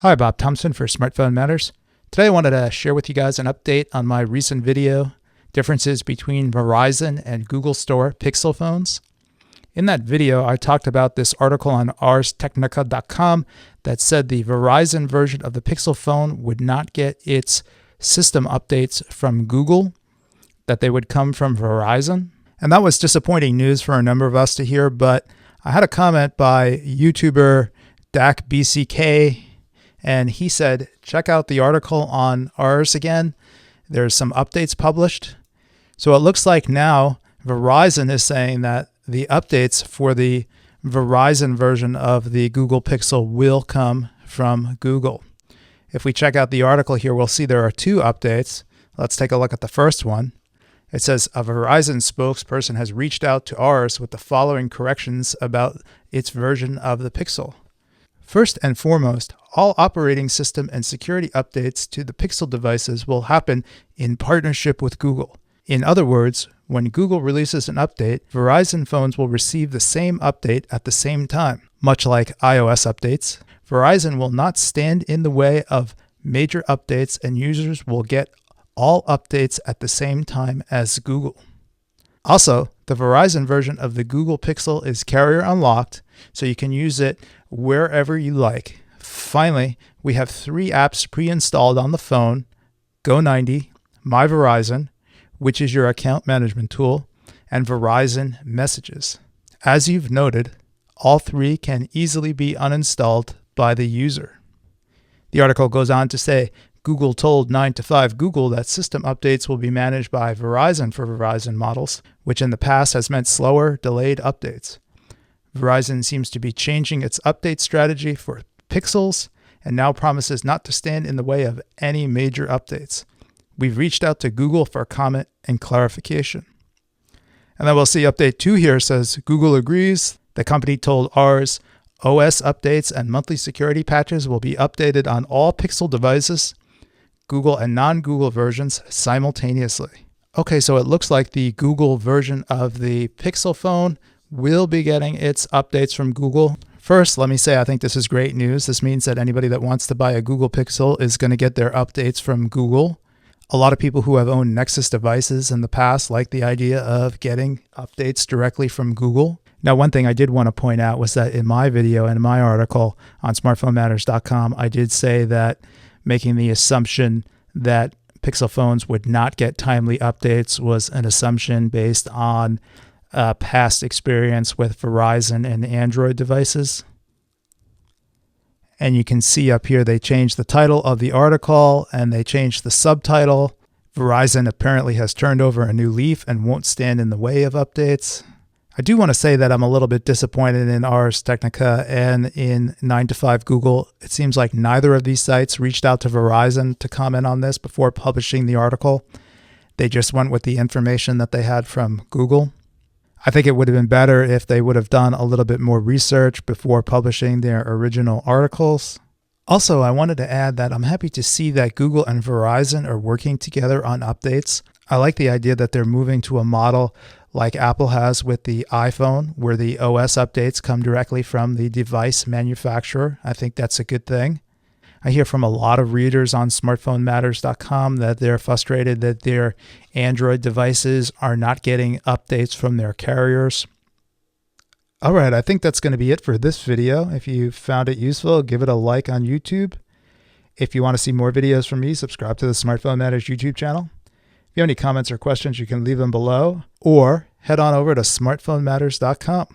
Hi, Bob Thompson for Smartphone Matters. Today I wanted to share with you guys an update on my recent video, differences between Verizon and Google Store Pixel phones. In that video, I talked about this article on arstechnica.com that said the Verizon version of the Pixel phone would not get its system updates from Google, that they would come from Verizon. And that was disappointing news for a number of us to hear, but I had a comment by YouTuber DakBCK, and he said, check out the article on Ars again. There's some updates published. So it looks like now Verizon is saying that the updates for the Verizon version of the Google Pixel will come from Google. If we check out the article here, we'll see there are two updates. Let's take a look at the first one. It says a Verizon spokesperson has reached out to Ars with the following corrections about its version of the Pixel. First and foremost, all operating system and security updates to the Pixel devices will happen in partnership with Google. In other words, when Google releases an update, Verizon phones will receive the same update at the same time. Much like iOS updates, Verizon will not stand in the way of major updates, and users will get all updates at the same time as Google. Also, the Verizon version of the Google Pixel is carrier unlocked, so you can use it wherever you like. Finally, we have 3 apps pre-installed on the phone: Go90, My Verizon, which is your account management tool, and Verizon Messages. As you've noted, all 3 can easily be uninstalled by the user. The article goes on to say, Google told 9to5Google that system updates will be managed by Verizon for Verizon models, which in the past has meant slower, delayed updates. Verizon seems to be changing its update strategy for Pixels and now promises not to stand in the way of any major updates. We've reached out to Google for comment and clarification. And then we'll see update 2 here says Google agrees. The company told Ars OS updates and monthly security patches will be updated on all Pixel devices, Google and non-Google versions simultaneously. Okay, so it looks like the Google version of the Pixel phone will be getting its updates from Google. First, let me say I think this is great news. This means that anybody that wants to buy a Google Pixel is going to get their updates from Google. A lot of people who have owned Nexus devices in the past like the idea of getting updates directly from Google. Now, one thing I did want to point out was that in my video and in my article on smartphonematters.com, I did say that making the assumption that Pixel phones would not get timely updates was an assumption based on past experience with Verizon and Android devices. And you can see up here they changed the title of the article and they changed the subtitle. Verizon apparently has turned over a new leaf and won't stand in the way of updates. I do want to say that I'm a little bit disappointed in Ars Technica and in 9to5Google. It seems like neither of these sites reached out to Verizon to comment on this before publishing the article. They just went with the information that they had from Google. I think it would have been better if they would have done a little bit more research before publishing their original articles. Also, I wanted to add that I'm happy to see that Google and Verizon are working together on updates. I like the idea that they're moving to a model like Apple has with the iPhone, where the OS updates come directly from the device manufacturer. I think that's a good thing. I hear from a lot of readers on smartphonematters.com that they're frustrated that their Android devices are not getting updates from their carriers. All right, I think that's going to be it for this video. If you found it useful, give it a like on YouTube. If you want to see more videos from me, subscribe to the Smartphone Matters YouTube channel. If you have any comments or questions, you can leave them below or head on over to smartphonematters.com.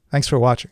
Thanks for watching.